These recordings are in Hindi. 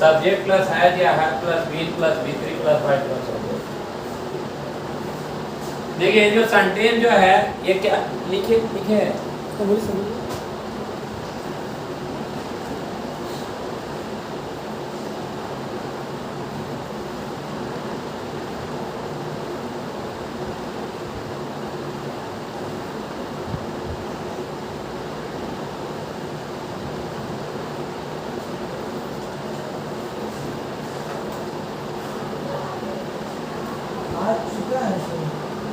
सब्जेक्ट प्लस हैज या हैव प्लस बीन प्लस बी3 प्लस वाई प्लस ऑब्जेक्ट। देखिए जो सेंटेंस जो है ये क्या लिखे लिखे है, तो बोलिए समझिए।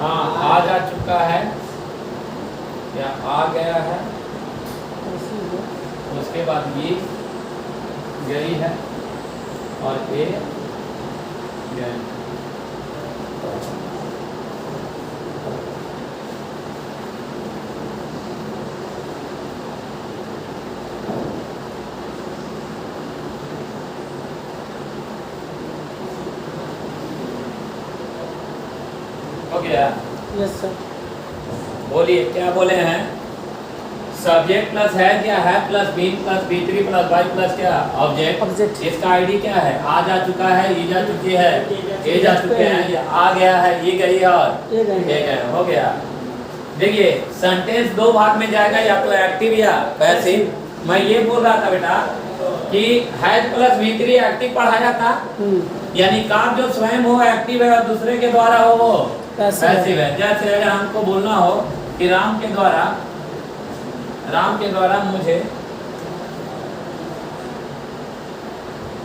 हाँ आ जा चुका है या आ गया है, उसके बाद ये गई है और ए गए। हो गया? Yes sir. बोलिए क्या बोले हैं? सब्जेक्ट प्लस है क्या है प्लस बीन प्लस बी3 प्लस वाई प्लस क्या ऑब्जेक्ट। ऑब्जेक्ट। इसका आईडी क्या है? आ जा चुका है, ये जा चुकी है, ये जा चुके हैं, ये आ गया है, ये गई और ये गए। हो गया। देखिए सेंटेंस दो भाग में जाएगा, या तो एक्टिव या पैसिव। मैं ये बोल रहा था बेटा कि हैज प्लस बी3 एक्टिव पढ़ाया था, यानी काम जो स्वयं हो एक्टिव है और दूसरे के द्वारा हो वो पैसिव है। जैसे अगर हमको बोलना हो कि राम के द्वारा मुझे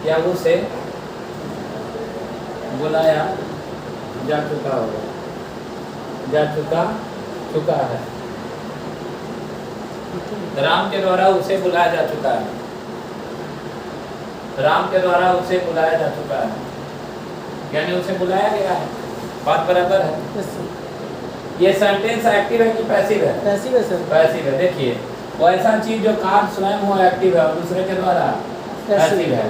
क्या उसे बुलाया जा चुका होगा, जा चुका है। राम के द्वारा उसे बुलाया जा चुका है, राम के द्वारा उसे बुलाया जा चुका है, यानी उसे बुलाया गया है। बात बराबर है? Yes sir. ये सेंटेंस एक्टिव है कि पैसिव है? पैसिव है सर। पैसिव है। देखिए वो ऐसा चीज जो कार्य स्वयं हो एक्टिव है और दूसरे के द्वारा पैसिव है।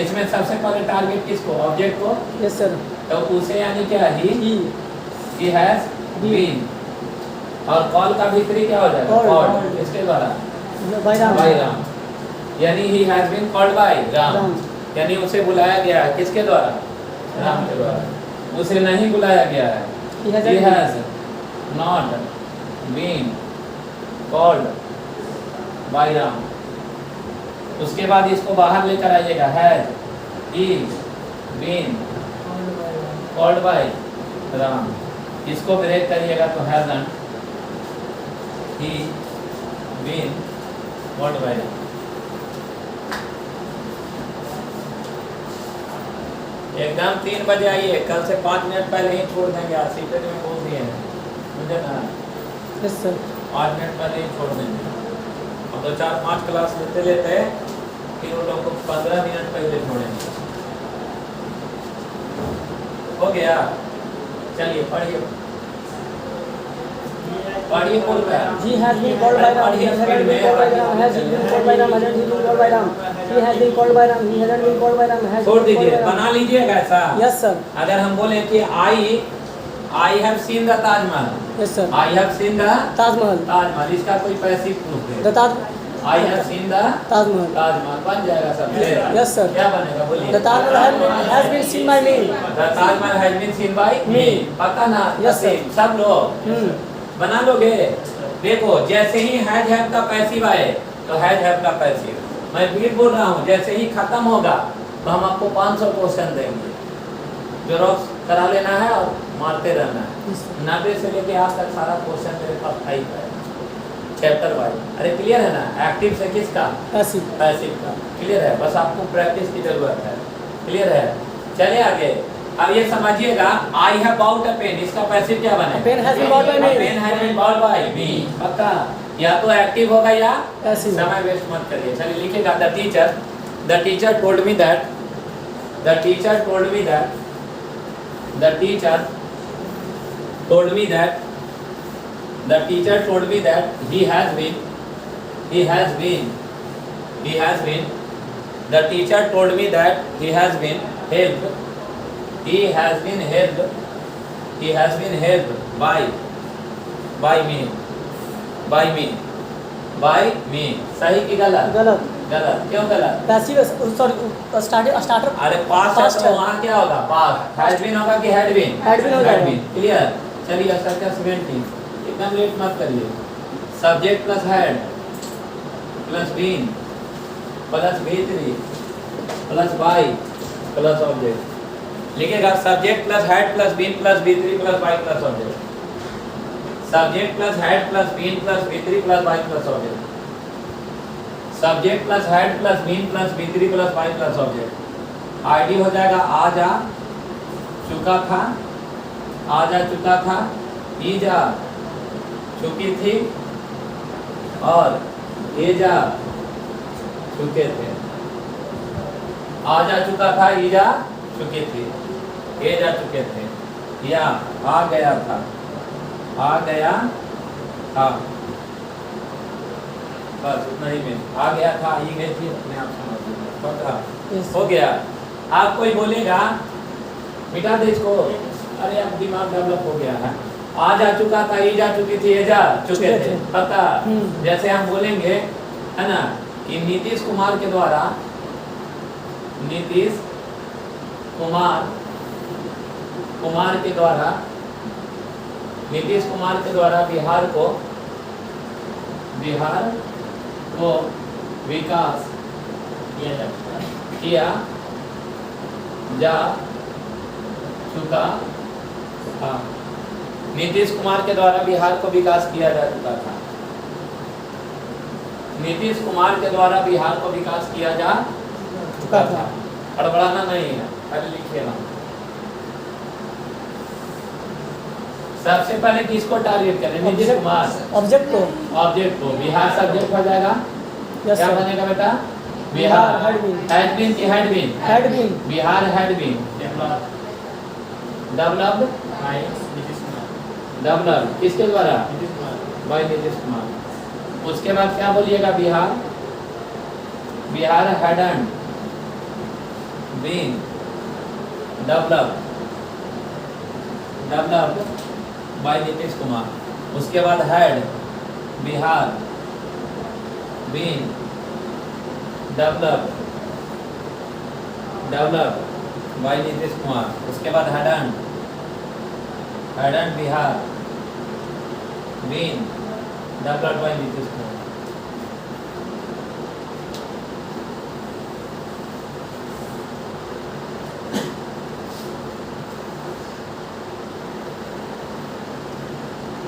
इसमें सबसे पहले टारगेट किसको? ऑब्जेक्ट को। Yes sir. तो उसे यानी क्या? He has been. और कॉल का भीतरी क्या हो जाएगा? कॉल्ड। इसके द्वारा बाय राम, यानी he has been called by Ram, यानी उसे बुलाया गया है। किसके द्वारा? राम के द्वारा। उसे नहीं बुलाया गया है, he has not been called by Ram. उसके बाद इसको बाहर लेकर आइएगा, has he been called by Ram. इसको ब्रेक करिएगा तो hasn't he been called by Ram. एकदम 3 बजे आइए, कल से 5 मिनट पहले ही छोड़ देंगे। सीटें में बोल दिए हैं, मुझे ना यस सर। 5 मिनट पहले ही छोड़ देंगे। अब 2 4 5 क्लास लेते फिर उन लोग को 15 मिनट पहले छोड़ेंगे। हो गया? चलिए पढ़िए बोल रहा है। He has been called by Ram. He hasn't been called by Ram. Has been called by Ram. Hasn't been called by Ram. He has been called by Ram. He hasn't been called by Ram. Has छोड़ been called दीजिए, by Ram. बना लीजिएगा ऐसा। Yes sir. अगर हम बोले कि I have seen the Taj Mahal, yes sir. I have seen the Taj Mahal. इसका कोई पैसिव प्रूफ है? The Taj I have seen the Taj Mahal. Taj Mahal बन जाएगा सब। Yes sir. क्या बनेगा बोलिए? The Taj Mahal has been seen by me. The Taj Mahal has been seen by me. पता ना? Yes, sir. सब लोग बना लोगे। देखो जैसे ही हैज हैव का पैसिव आए तो हैज हैव का पैसिव। मैं फिर बोल रहा हूँ, जैसे ही खत्म होगा तो हम आपको 500 क्वेश्चन देंगे, जेरोक्स करा लेना है और मारते रहना है। 90 से लेके आज तक सारा क्वेश्चन मेरे पास टाइप है, चैप्टर वाइज। अरे क्लियर है ना? एक्टिव से किसका? पैसिव का। क्लियर है? बस आपको प्रैक्टिस की जरूरत है। क्लियर है? चलिए आगे। अब ये समझिएगा, I have bought a pen, इसका पैसिव क्या बने? Pen has been bought by me. Pen has been bought by me. पक्का? या तो एक्टिव होगा या पैसिव। समय वेस्ट मत करिए। चलिए लिखिएगा, the teacher told me that, the teacher told me that, the teacher told me that, the teacher told me that he has been, the teacher told me that he has been helped, he has been helped by me, सही की गलत? गलत। गलत, क्यों गलत? पैसिव सॉरी स्टार्टर अरे पास्ट है Past तो है। वहाँ क्या होगा? पास्ट। हैज बीन होगा कि हैड बीन? Had been हो जाएगा। क्लियर? चलिए एक्सरसाइज 17 एकदम लेट मत करिए। Subject plus had plus been plus V3 plus by plus object. लिखिएगा subject plus had plus been plus V3 plus by plus object. Subject plus had plus been plus V3 plus by plus object. Subject plus had plus been plus V3 plus by plus object. आईडी हो जाएगा आ जा चुका था, आ जा चुका था, ई जा चुकी थी और ये जा चुके थे। आ जा चुका था, ई जा चुकी थी, ये जा चुके थे, या आ गया था, आ गया था, बस उतना ही में आ गया था, आई गई थी, अपने आप समझ लीजिए। पता हो गया। आप कोई बोलेगा मिटा दे इसको, अरे अब दिमाग डेवलप हो गया है। आ जा चुका था, ये जा चुकी थी, ये जा चुके थे, पता। जैसे हम बोलेंगे है ना कि नीतीश कुमार के द्वारा, नीतीश कुमार के द्वारा, नीतीश कुमार के द्वारा बिहार को विकास किया जा चुका था। नीतीश कुमार के द्वारा बिहार को विकास किया जा चुका था। नीतीश कुमार के द्वारा बिहार को विकास किया जा चुका था। हड़बड़ाना नहीं है, खाली लिखिए ना। सबसे पहले किसको टारगेट करें? नीतीश कुमार। ऑब्जेक्ट को बिहार सब्जेक्ट हो जाएगा। Yes, क्या sir. बनेगा बेटा? Bihar had been. Had been की had been? Had been. Bihar had been developed किसके द्वारा? बाय नीतीश कुमार। उसके बाद क्या बोलिएगा? Bihar hadn't been developed by Nitish Kumar. उसके बाद had Bihar been developed by Nitish Kumar. उसके बाद hadn't Bihar been developed by Nitish Kumar.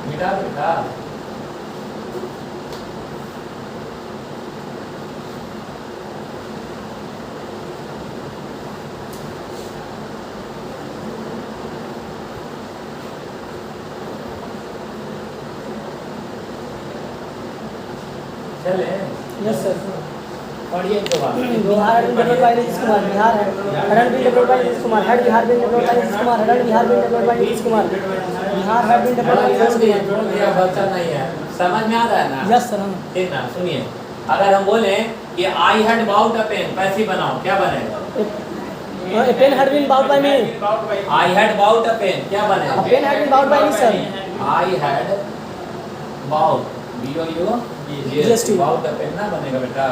मिटा बेटा। चले यस सर। पढ़िए तो बात। Bihar had been developed by Nitish Kumar. Bihar had been developed by Nitish Kumar. Had Bihar been developed by Nitish Kumar. Had Bihar been developed by Nitish Kumar. Bihar had been developed by Nitish Kumar. छोड़ दिया, बच्चा नहीं है, समझ में आ रहा है ना? Yes sir. ठीक ना? सुनिए, अगर हम बोले कि I had bought a pen, passive बनाओ, क्या बनेगा? A pen had been bought by me. I had bought a pen, क्या बनेगा? A pen had been bought by me, sir. I had bought GST. Bought a pen ना बनेगा बेटा।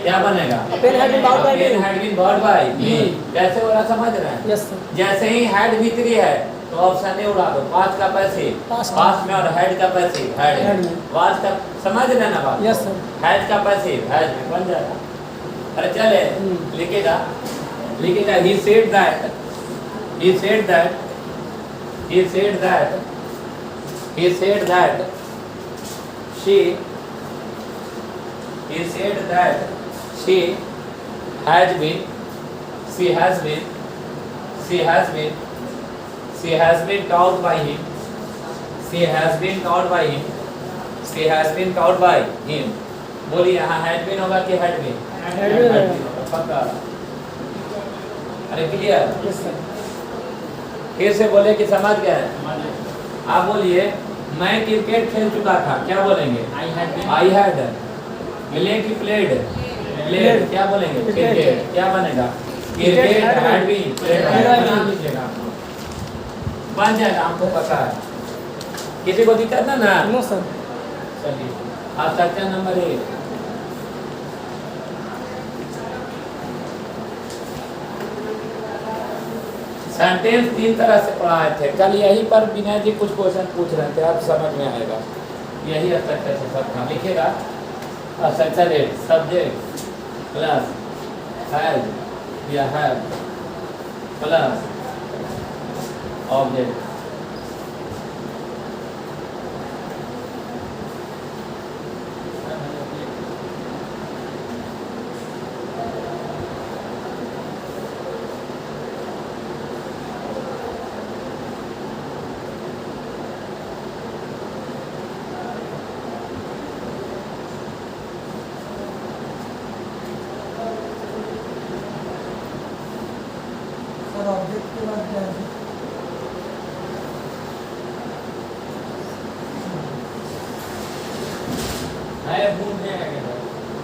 क्या बनेगा? A pen had been bought by me. Pen had been bought by me. कैसे हो रहा समझ रहे हैं? Yes, sir. जैसे ही हैड V3 है तो ऑप्शन ए उड़ा दो। पास्ट का पैसिव पास्ट में और हैड का पैसिव हैड Had में। में। वाज का समझ रहे ना बात? Yes, sir. हैड का पैसिव हैड में बन जाएगा। अरे चले लिखेगा he said that she has been taught by him. बोलिए यहाँ हैड बीन होगा कि हैड बीन? Had been होगा। पक्का। अरे क्लियर? Yes, sir. फिर से बोले कि समझ गए? आप बोलिए मैं क्रिकेट खेल चुका था, क्या बोलेंगे? आई हैड प्ले की प्लेड क्या बोलेंगे? क्रिकेट क्या बनेगा? क्रिकेट हैड बीन प्लेड बना लीजिएगा, बन जाएगा, हमको पता है। किसी को दिक्कत ना? No, sir. चलिए अब सेक्शन नंबर 1 सेंटेंस 3 तरह से पढ़ाए थे। कल यही पर विनय जी कुछ क्वेश्चन पूछ रहे थे, आप समझ में आएगा। यही स्ट्रक्चर से सब काम लिखेगा। स्ट्रक्चर है सब्जेक्ट प्लस हैज या हैव प्लस ऑब्जेक्ट। ऑब्जेक्ट के बाद क्या है?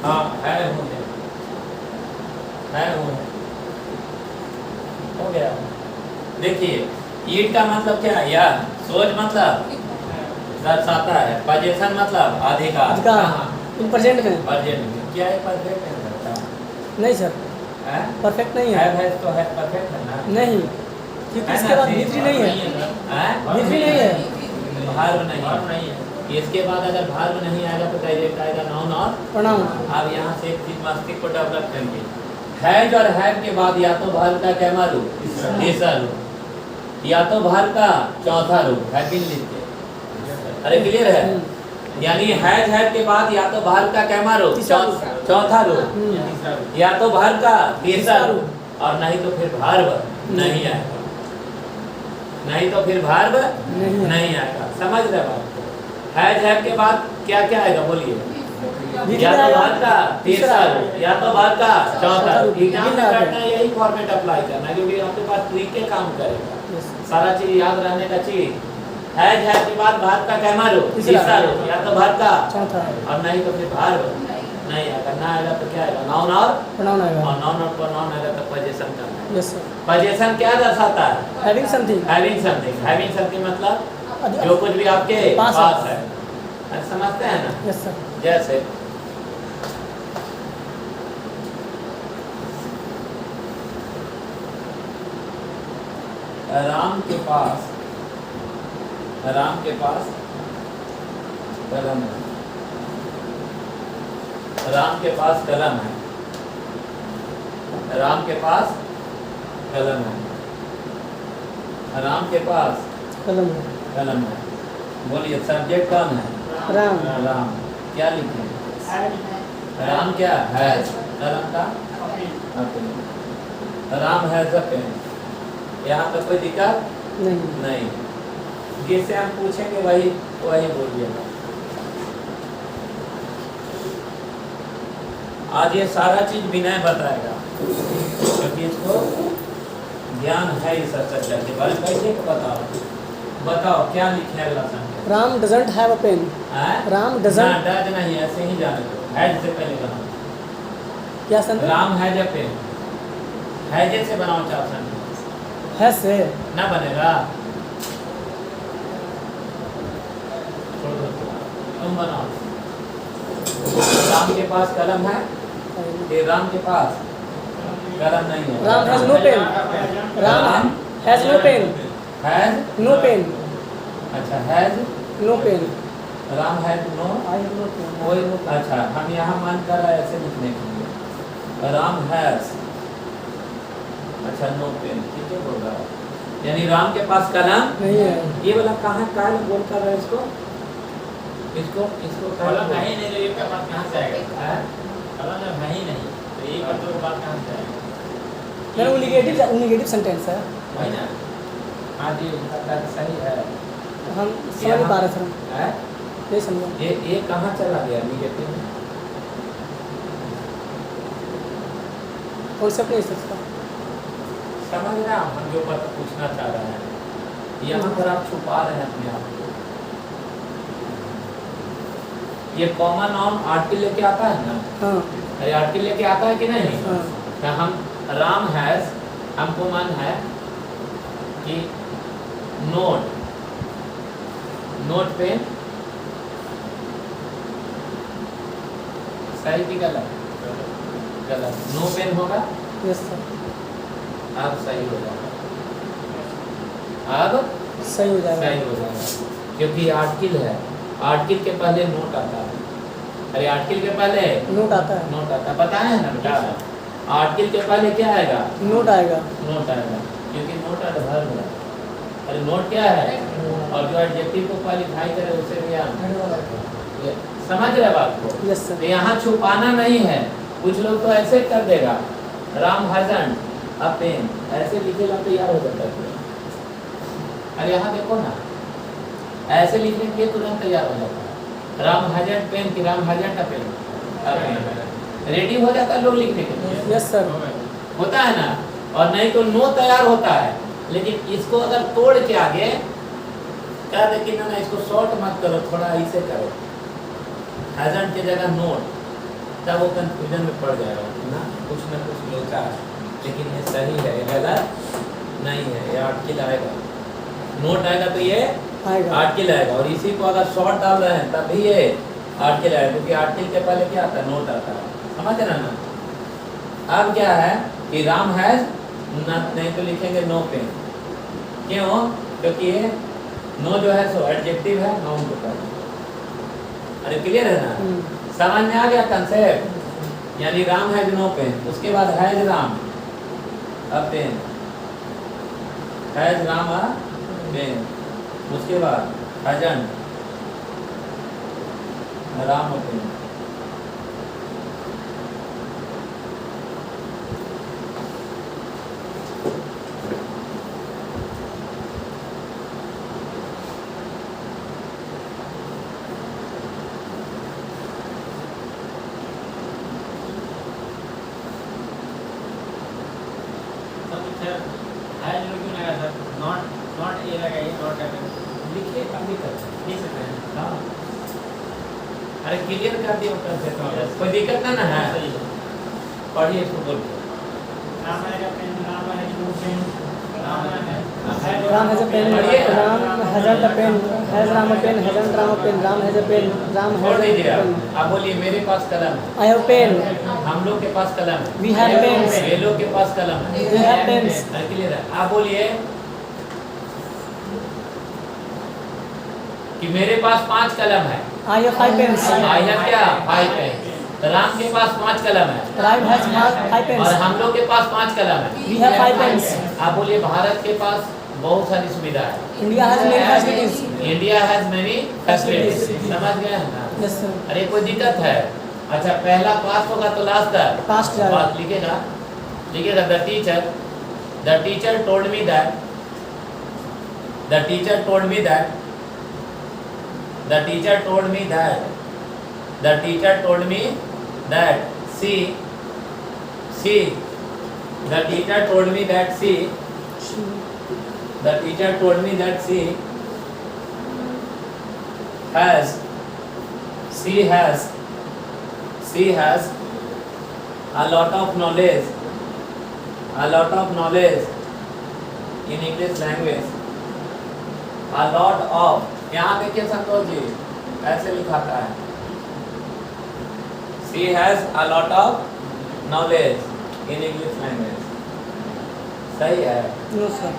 हाँ है हो गया। देखिए ईट का मतलब क्या है, या सोच मतलब दर्शाता है, पोजीशन मतलब अधिकार। इन प्रेजेंट में प्रेजेंट में क्या है, परफेक्ट है करता नहीं सर, है, परफेक्ट नहीं है। है तो है, परफेक्ट है ना। नहीं, क्योंकि इसके बाद भीतरी नहीं है, भीतरी नहीं है, भार्व नहीं है। इसके बाद अगर भार्व नहीं आएगा तो डायरेक्ट आएगा नाउन और प्रोनाउन। अब यहाँ से एक चीज मस्तिष्क को डेवलप करेंगे। हैज और हैव के बाद या तो भार्व का क्या रूप, तीसरा रूप, या तो भार्व का चौथा रूप, है कि लिखते। अरे क्लियर है, यानी हैज हैव के बाद या तो भार्व का क्या रूप, चौथा रूप, या तो भार्व का तीसरा रूप, और नहीं तो फिर भार्व नहीं आएगा, नहीं तो फिर भार्व नहीं आएगा। समझ रहे बात? हैज हैव के बाद क्या क्या आएगा बोलिए? या तो भार्व का तीसरा रूप, या तो भार्व का चौथा रूप। एग्जाम में करना है यही फॉर्मेट अप्लाई करना, क्योंकि आपके पास ट्रिक के काम करेगा, सारा चीज याद रहने का चीज। हैज हैव के बाद भार्व का क्या रूप, तीसरा रूप, या तो भार्व का चौथा, और नहीं तो फिर भार्व नहीं आएगा। ना आएगा तो क्या आएगा, नाउन और प्रोनाउन आएगा, और नाउन और प्रोनाउन आएगा तो पोजीशन करना है। Yes sir. पोजीशन क्या दर्शाता है? Having something, having something. Having something मतलब जो कुछ भी आपके पास है। समझते हैं ना? Yes sir. जैसे राम के पास कलम है, राम के पास कलम है, राम के पास कलम है, राम के पास कलम है, कलम है। बोलिए सब्जेक्ट कौन है? राम। राम क्या लिखे? राम क्या है? कलम का अपने। राम है सके, यहाँ पर कोई दिक्कत नहीं। जिससे हम पूछेंगे वही बोलिएगा। आज ये सारा चीज विनय बताएगा, क्योंकि इसको ज्ञान है इस स्ट्रक्चर के बारे में। कैसे बताओ क्या लिखे है अगला sentence? Ram doesn't have a pen. Ram doesn't, does नहीं, ऐसे ही जाने दो। हैज से पहले बनाओ। क्या sentence? Ram has a pen, has से बनाओ चार सेंटेंस। है से ना बनेगा, तुम बनाओ। राम के पास कलम है, ये राम के पास कलम नहीं है। Ram has no pen, Ram has no pen, has no pen, अच्छा has no pen, Ram has no, I have no pen, कोई अच्छा हम यहाँ मन कर रहे हैं ऐसे लिखने के लिए। राम हैज, अच्छा नो पेन, ठीक है बोल रहा है, यानी राम के पास कलम नहीं है। ये वाला कहाँ काल बोल कर रहा है इसको कलम है ही नहीं तो ये क्या बात कहाँ से आएगा? कलम जब है ही नहीं तो ये बात तो बात कहाँ से आएगा? वो नेगेटिव सेंटेंस है। वही ना। हाँ जी, उनका बात सही है। हम समझ नहीं पा रहे सर, है नहीं समझा। ये कहाँ चला गया निगेटिव में? कॉन्सेप्ट नहीं सकता। समझ रहे हैं हम जो बात पूछना चाह रहे हैं, यहाँ पर आप छुपा रहे हैं अपने आप को। ये कॉमन नाउन आर्टिकल लेके आता है ना? हाँ। अरे आर्टिकल लेके आता है कि नहीं? हाँ। तो हम राम हैज, हमको मन है कि नोट पेन, सही भी गलत? नो पेन होगा, यस सर। अब सही हो जाएगा। अब सही हो जाएगा। सही हो जाएगा, क्योंकि आर्टिकल है, आर्टिकल के पहले नोट आता है। अरे आर्टिकल के पहले नोट आता है, नोट आता है, पता है ना बेटा? आर्टिकल के पहले क्या आएगा? नोट आएगा। नोट आएगा, क्योंकि नोट एडवर्ब है। अरे नोट क्या है? और जो एडजेक्टिव को क्वालिफाई करे उसे भी ये समझ रहे बात को? Yes sir. तो यहाँ छुपाना नहीं है। कुछ लोग तो ऐसे कर देगा, राम हैजंट अ पेन, ऐसे लिखेगा तैयार हो जाता है। अरे यहाँ देखो ना, ऐसे लिखने के लिए तुरंत तैयार हो जाता है। राम हैजंट पेन की Ram hasn't a pen, ready हो जाता है लोग लिखने के लिए। Yes sir. होता है ना? और नहीं तो नो तैयार होता है, लेकिन इसको अगर तोड़ के आगे क्या दे कि ना इसको शॉर्ट मत करो, थोड़ा ऐसे करो, हैजंट की जगह नोट, तब वो कंफ्यूजन में पड़ जाएगा ना, कुछ लोचा है। लेकिन ये सही है, ये गलत नहीं है। ये आर्टिकल आएगा, नोट आएगा तो ये आएगा, आर्टिकल आएगा। और इसी को अगर शॉर्ट डाल रहे हैं तब भी ये आर्टिकल आएगा, क्योंकि आर्टिकल के पहले क्या आता है? नोट आता है। समझ रहे ना? अब क्या है कि राम हैज नहीं तो लिखेंगे नो पेन। क्यों? क्योंकि ये नो जो है सो एडजेक्टिव है, नाउन के पहले। अरे क्लियर है ना? समझ में आ गया कंसेप्ट? यानी राम हैज नो पेन, उसके बाद has Ram a pen, has Ram a pen, उसके बाद हैजंट राम अ पेन। अरे क्लियर कर दिया कंसेप्ट, कोई दिक्कत ना है? पढ़िए इसको बोल के। Ram has a pen, Ram hasn't a pen, has Ram a pen, hasn't Ram a pen, Ram has a pen, Ram छोड़ हैज दीजिए अ पेन। आप बोलिए मेरे पास कलम है, आई हैव पेन, हम लोग के पास कलम है, वी हैव पेन्स, ये लोग के पास कलम है। We have pens. अरे क्लियर है? आप बोलिए कि मेरे पास 5 कलम है। I have 5 pens, I have क्या? 5 पेन। राम के पास 5 कलम है, राम हैज 5 और पेन्स, हम लोग के पास 5 कलम है। We have 5 pens. आप बोलिए भारत के पास बहुत सारी सुविधा है। India has many facilities. India has many facilities. समझ गए हैं ना? Yes sir. अरे कोई दिक्कत है? अच्छा पहला पास होगा तो लास्ट तक पास्ट जाएगा। बात लिखेगा, the teacher told me that, the teacher told me that, the teacher told me that, the teacher told me that she, the teacher told me that she, the teacher told me that she has a lot of knowledge in English language, a lot of, यहाँ देखिए संतोष जी ऐसे लिखाता है, she has a lot of knowledge in English language। सही है? No sir.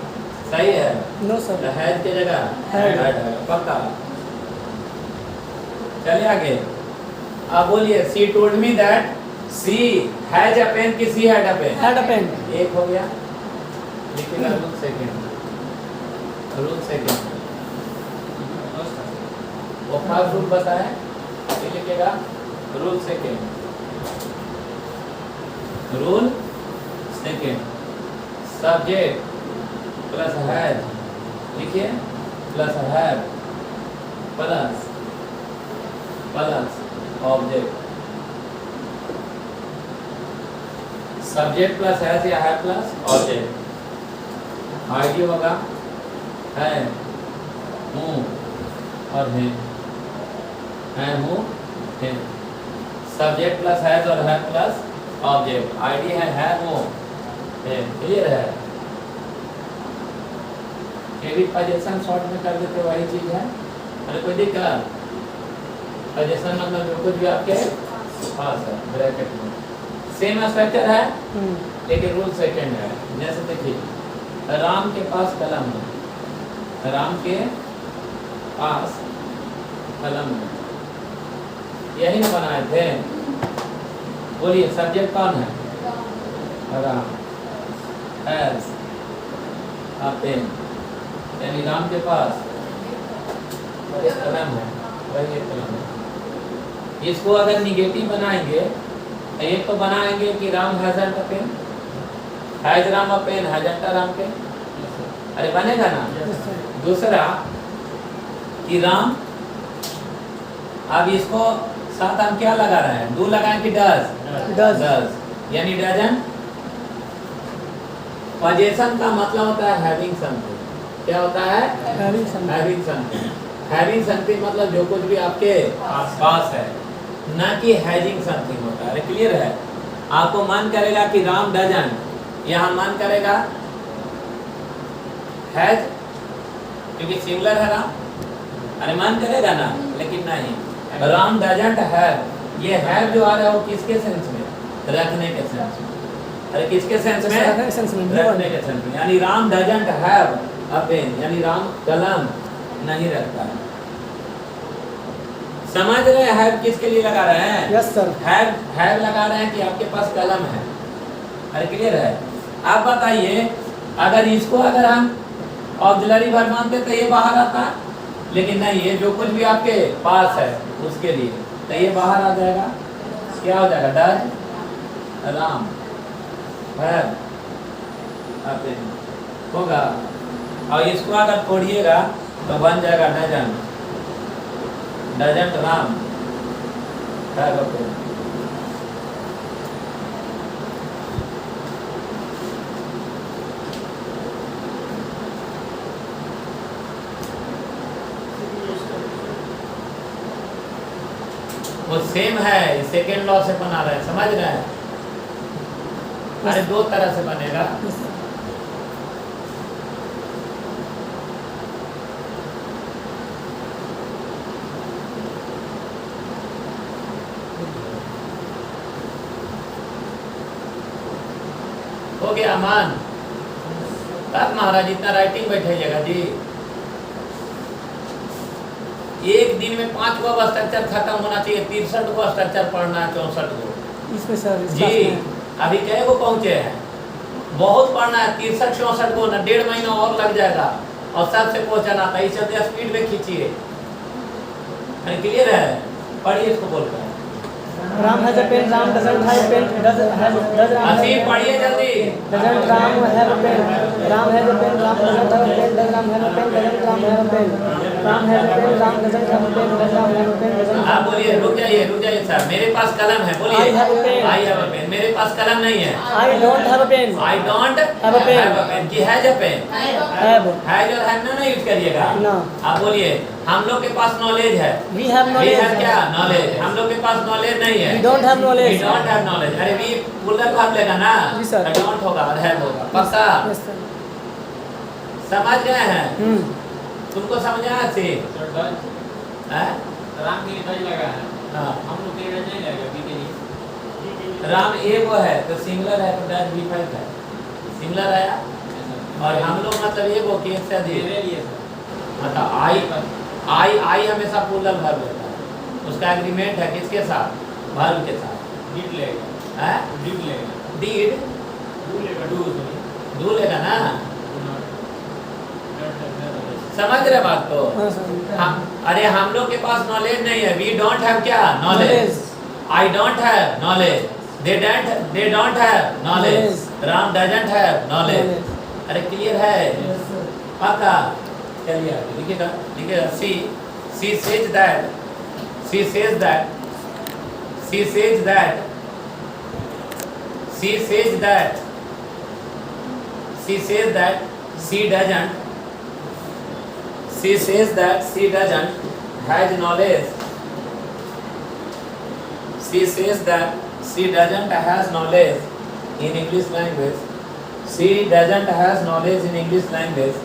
सही है? No sir. हैज की जगह Had। पक्का। चलिए आगे। अब बोलिए she told me that she has a pen कि she had a pen? Had a pen. एक हो गया, लिखिएगा रूल सेकंड, रूल सेकंड वो फर्स्ट रूल बताए, ये लिखिएगा rule second, rule second, subject plus has, लिखिए plus have plus object, subject plus has या हैव प्लस ऑब्जेक्ट। आईडी होगा है, हूँ और है, हूँ, है। सब्जेक्ट प्लस हैज और हैव प्लस ऑब्जेक्ट। आईडी है, हूँ, है। क्लियर है? ये भी पोजीशन शॉर्ट में कर देते वही चीज है। अरे कोई दिक्कत? पोजीशन मतलब जो कुछ भी आपके पास है ब्रैकेट में सेम स्ट्रक्चर है, लेकिन रूल सेकंड है। जैसे देखिए राम के पास कलम है, राम के पास कलम है। यही ना बनाए थे। बोलिए सब्जेक्ट कौन है? राम हैज अ पेन, यानी राम के पास एक कलम है, वही एक कलम है। इसको अगर निगेटिव बनाएंगे तो एक तो बनाएंगे कि Ram hasn't a pen, has Ram a pen, hasn't a Ram pen, अरे बनेगा ना। दूसरा कि राम, अब इसको साथ हम क्या लगा रहे हैं? डू लगाएं कि डज? Does. यानी डजंट। पोजेशन का मतलब होता है हैविंग समथिंग। क्या होता है? Having something. Having something. Having something मतलब जो कुछ भी आपके पास है, ना कि हैजिंग समथिंग होता है। क्लियर है? आपको मन करेगा कि राम डजंट, यहाँ मन करेगा हैज, क्योंकि सिंगुलर है राम, अरे मन करेगा ना, लेकिन नहीं, राम डजंट हैव। ये हैव जो आ रहा है वो किसके सेंस में? रखने के सेंस में। अरे किसके सेंस में? रखने के सेंस में। रखने के सेंस में। यानी Ram doesn't have a pen, यानी राम कलम नहीं रखता है। समझ रहे हैं? हैव किसके लिए लगा रहे हैं? Yes sir. हैव लगा रहे हैं कि आपके पास कलम है। अरे क्लियर है? आप बताइए, अगर इसको अगर हम ऑक्सिलरी वर्ब मानते तो ये बाहर आता, लेकिन नहीं, ये जो कुछ भी आपके पास है उसके लिए तो ये बाहर आ जाएगा। क्या हो जाएगा? Does Ram have a pen होगा। और इसको अगर तोड़िएगा तो बन जाएगा doesn't, doesn't Ram have a pen. वो सेम है, सेकेंड लॉ से बना रहे हैं, समझ रहे हैं? अरे दो तरह से बनेगा। हो गया अमान? तब महाराज इतना राइटिंग बैठाइएगा जी। एक दिन में 5 गो स्ट्रक्चर खत्म होना चाहिए, 63 गो स्ट्रक्चर पढ़ना है, 64 गो इसमें सर जी। अभी कै गो पहुंचे हैं? बहुत पढ़ना है, 63-64 गो ना, 1.5 महीना और लग जाएगा और सबसे पहुंचाना था। इस चलते स्पीड में खींचिए। क्लियर है? पढ़िए इसको बोलकर। Ram has a pen, Ram doesn't have pen, does Ram Aseem पढ़िए जल्दी। Doesn't Ram have a pen, Ram has a pen, Ram doesn't have a pen, does Ram have a pen, doesn't Ram have a pen, Ram has a pen, Ram doesn't have a pen, does Ram have a pen, doesn't. आप बोलिए, रुक जाइए सर, मेरे पास कलम है, बोलिए। I have a pen. I have a pen, मेरे पास कलम नहीं है। I don't have a pen. I don't Have a pen. कि has a pen. Have. Has और हैव ना यूज करिएगा। No. आप बोलिए, हम लोग के पास नॉलेज है। We have We knowledge. have क्या? नॉलेज। हम लोग के पास नॉलेज नहीं है। We don't have We knowledge. don't have knowledge। अरे भी पुलर भाग लेगा ना, जी सर। don't होगा और have होगा, पक्का? Yes sir. समझ गए हैं? हम्म। तुमको समझा अच्छे? सर डज, हैं? राम के लिए डज लगा है, हाँ। हम लोग के लिए डज नहीं लगेगा, बी के लिए। राम एक है तो सिंगुलर है तो डज भी फाइव है, सिंगुलर आया। और हम लोग मतलब एक हो कि एक से अधिक, मेरे लिए सर मतलब आई हमेशा प्लूरल वर्ब लेता है। उसका एग्रीमेंट है किसके साथ? वर्ब के साथ। डिड लेगा, हैं? डिड लेगा, डिड डू लेगा, डू डू लेगा ना। नॉट, समझ रहे बात को? हाँ सर। अरे हम लोग के पास नॉलेज नहीं है। वी डोंट हैव क्या? Knowledge. I don't have knowledge, they don't have knowledge, Ram doesn't have knowledge. अरे क्लियर है? पक्का? चलिए लिखिएगा। She says that she says that she doesn't has knowledge. She says that she doesn't has knowledge in English language. She doesn't has knowledge in English language.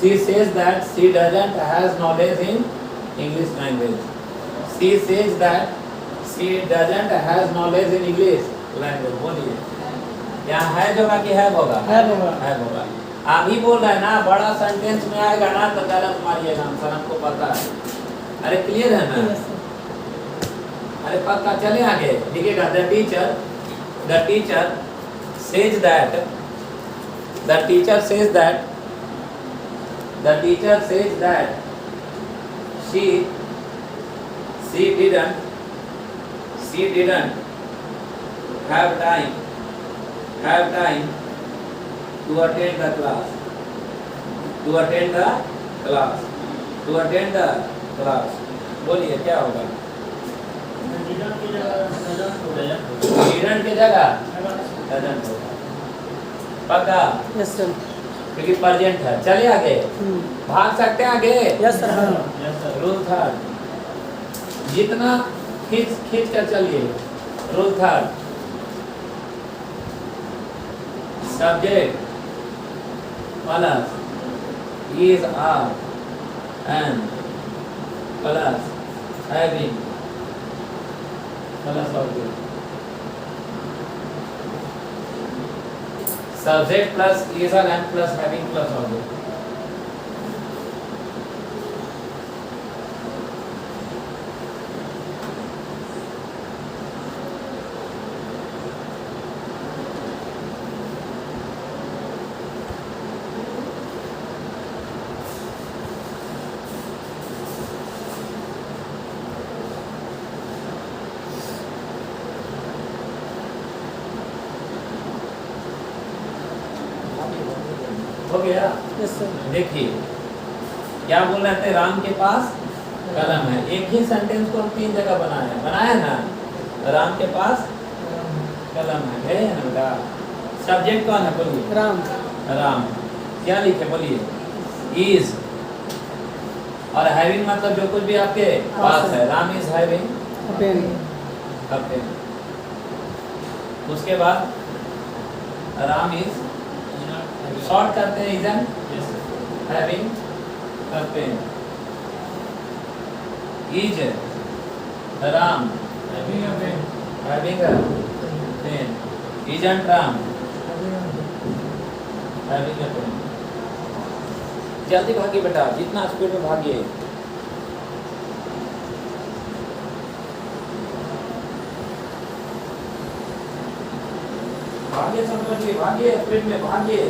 She says that she doesn't has knowledge in English language. She says that she doesn't has knowledge in English language. बोलिए, यहाँ है होगा कि है होगा? Have होगा। है होगा। आप ही बोल रहे हैं ना, बड़ा सेंटेंस में आएगा ना तो गलत मारिएगा, सर हमको पता है। अरे क्लियर है ना? Yes sir. अरे पक्का, चले आगे लिखिएगा। The teacher says that the teacher says that she didn't have time to attend the class. बोलिए क्या होगा? didn't की जगह doesn't होगा। पक्का? Yes sir. क्योंकि प्रेजेंट है। चलिए आगे, भाग सकते हैं आगे? Yes sir. हाँ रूल थर्ड, जितना खींच कर चलिए। Rule third, subject plus is are and plus having plus object. Subject plus is are and plus having plus object. हो गया? Yes sir. देखिए क्या बोल रहे थे, राम के पास कलम है। एक ही सेंटेंस को हम 3 जगह बनाया ना। राम के पास कलम है, है ना बेटा? सब्जेक्ट कौन है बोलिए? राम। क्या लिखे बोलिए? इज। और हैविंग मतलब जो कुछ भी आपके पास है। Ram is having a pen. उसके बाद राम इज, शॉर्ट करते हैं, isn't having a pen. Is Ram having a pen. Isn't Ram having a pen. जल्दी भागिए बेटा, जितना स्पीड में भागिए। भागिए, समझिए, भागिए, स्पीड में भागिए।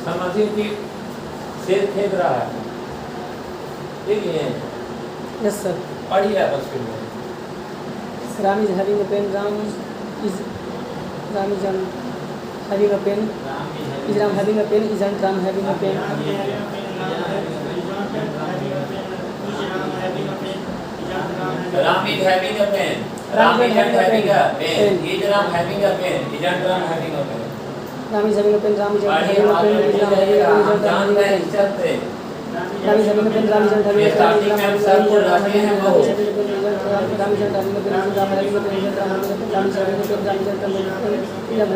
समझिए कि शेर खेद रहा है। ठीक है? Yes sir. पढ़िए बस स्पीड में। Ram is having a pen. Ram is having a pen. Is Ram having a pen? Isn't Ram having a pen? Ram is having a pen. Ram isn't having a pen. Is Ram having a pen? Isn't Ram having a pen? Ram is having a pen. Ram isn't having a pen. Is Ram having a pen? Isn't Ram having a pen? Ram is having a pen. Ram isn't having a pen. Starting में हम सब बोल रहे हैं वो। Ram isn't having a pen. Is Ram having a pen? Isn't Ram having a pen? Ram is having a pen. Ram isn't having a pen. Is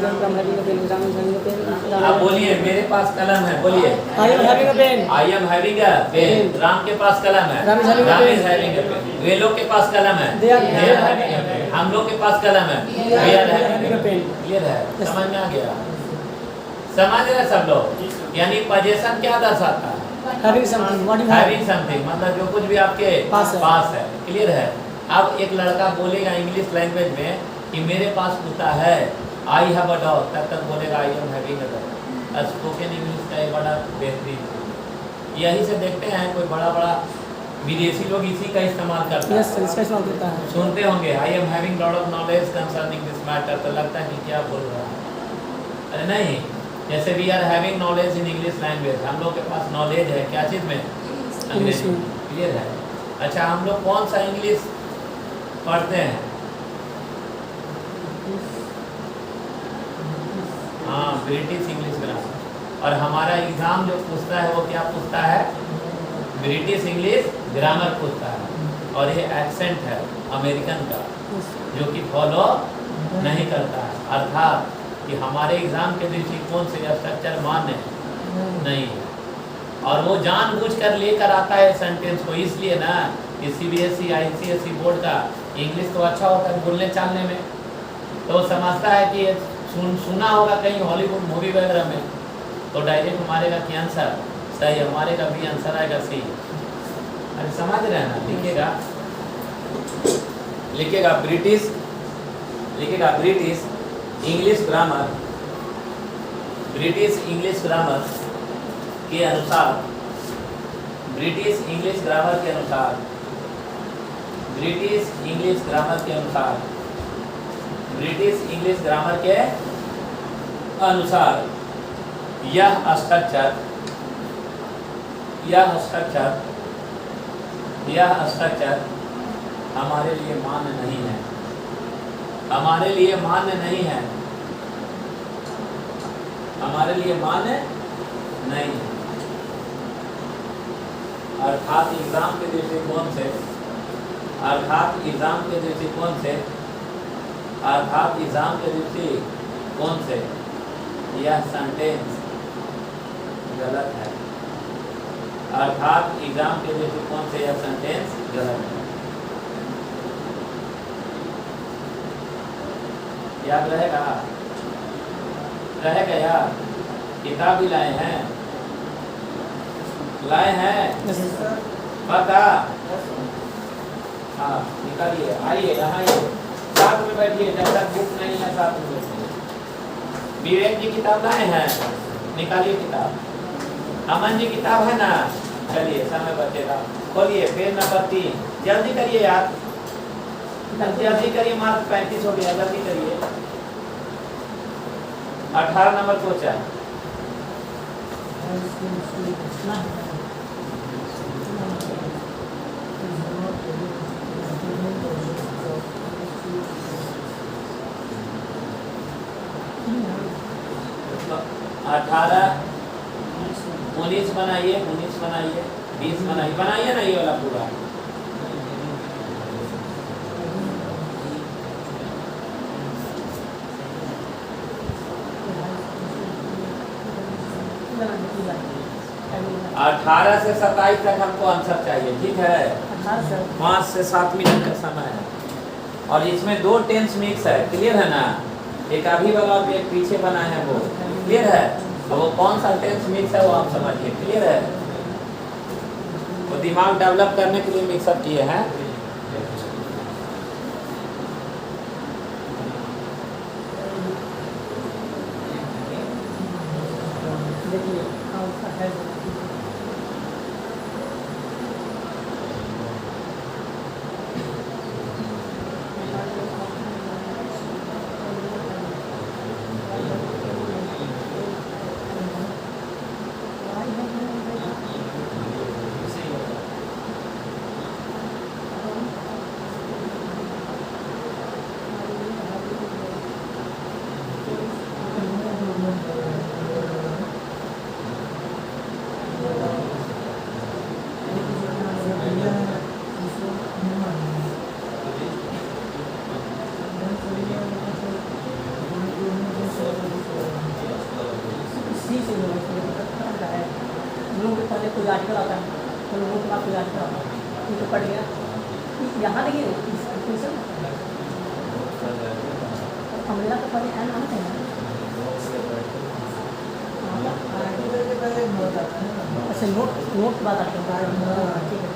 Ram having a pen? Isn't Ram having a pen? Ram is having a pen. आप बोलिए, मेरे पास कलम है, बोलिए। I am having a pen. I am having a pen. Ram के पास कलम है। Ram is having a pen. Ram is having a pen. वे लोग के पास कलम है। They are having a pen. हम लोग के पास कलम है। We are having a pen. Clear है? समझ में आ गया? समझ रहे सब लोग? यानी पोजीशन क्या दर्शाता है? Having something. What you have? Having something मतलब जो कुछ भी आपके पास है। क्लियर है? अब एक लड़का बोलेगा इंग्लिश लैंग्वेज में कि मेरे पास कुत्ता है, आई हैव अ डॉग, तब तक बोलेगा I am having a dog. Spoken English का एक बड़ा बेहतरीन, यही से देखते हैं कोई बड़ा बड़ा विदेशी लोग इसी का इस्तेमाल करते हैं। Yes, sir, इसका इस्तेमाल करता है। सुनते होंगे I am having lot of knowledge concerning this matter, तो लगता है कि क्या बोल रहा है। अरे नहीं, जैसे we are having knowledge in English language, हम लोग के पास नॉलेज है क्या चीज़ में? अंग्रेजी में। क्लियर है? अच्छा, हम लोग कौन सा इंग्लिश पढ़ते हैं? हाँ, ब्रिटिश इंग्लिश ग्रामर। और हमारा एग्जाम जो पूछता है वो क्या पूछता है? ब्रिटिश इंग्लिश ग्रामर पूछता है। और ये एक्सेंट है अमेरिकन का, जो कि फॉलो नहीं करता है, अर्थात कि हमारे एग्जाम के दृष्टिकोण से यह स्ट्रक्चर मान्य नहीं है। और वो जानबूझकर लेकर आता है सेंटेंस को, इसलिए ना कि CBSE ICSE बोर्ड का इंग्लिश तो अच्छा होता है बोलने चालने में, तो वो समझता है कि सुना होगा कहीं हॉलीवुड मूवी वगैरह में, तो डायरेक्ट हमारे का क्या आंसर सही, हमारे का भी आंसर आएगा सी। अरे समझ रहे हैं ना? लिखिएगा, लिखिएगा ब्रिटिश, लिखिएगा British English grammar, British English grammar के अनुसार, ब्रिटिश इंग्लिश ग्रामर के अनुसार, ब्रिटिश इंग्लिश ग्रामर के अनुसार, ब्रिटिश इंग्लिश ग्रामर के अनुसार यह स्ट्रक्चर, यह स्ट्रक्चर, यह स्ट्रक्चर हमारे लिए मान्य नहीं है, हमारे लिए मान्य नहीं है, हमारे लिए मान्य नहीं है। अर्थात एग्जाम के दृष्टिकोण से, अर्थात एग्जाम के दृष्टिकोण से, अर्थात एग्जाम के दृष्टिकोण से यह सेंटेंस गलत है, अर्थात एग्जाम के दृष्टिकोण से यह सेंटेंस गलत है। याद रहेगा? रहेगा यार? किताब भी लाए हैं, लाए हैं पता? हाँ निकालिए, आइए यहाँ आइए, साथ में बैठिए, जब तक बुक नहीं है साथ में बैठिए। विवेक जी किताब लाए हैं, निकालिए किताब। अमन जी किताब है ना? चलिए समय बचेगा, खोलिए पेज नंबर 3, जल्दी करिए यार, जल्दी करिए, मार्क 35 हो गया, जल्दी करिए। 18 नंबर सोचा है। अठारह 19 बनाइए, 19 बनाइए, 20 बनाइए, बनाइए ना ये वाला पूरा। अठारह से 27 तक हमको आंसर चाहिए, ठीक है? 5 से 7 मिनट का समय है, और इसमें 2 टेंस मिक्स है, क्लियर है ना? एक अभी वाला और एक पीछे बना है, वो क्लियर है? तो वो कौन सा टेंस मिक्स है वो आप समझिए, क्लियर है? वो दिमाग डेवलप करने के लिए मिक्सअप किए हैं। यहाँ देखिए अमृता तो पहले एन आना चाहिए। अच्छा नोट बात आते हैं, ठीक है।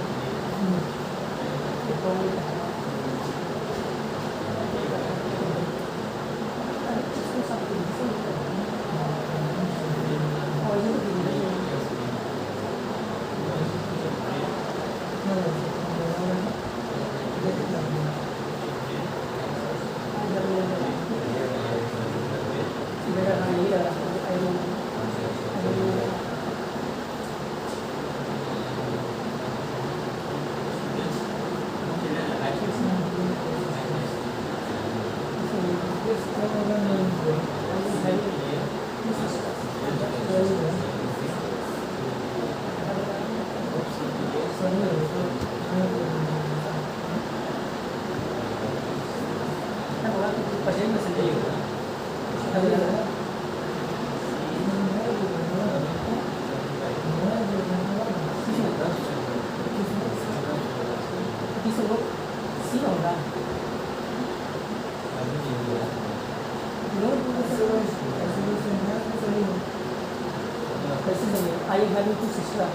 I have two sister.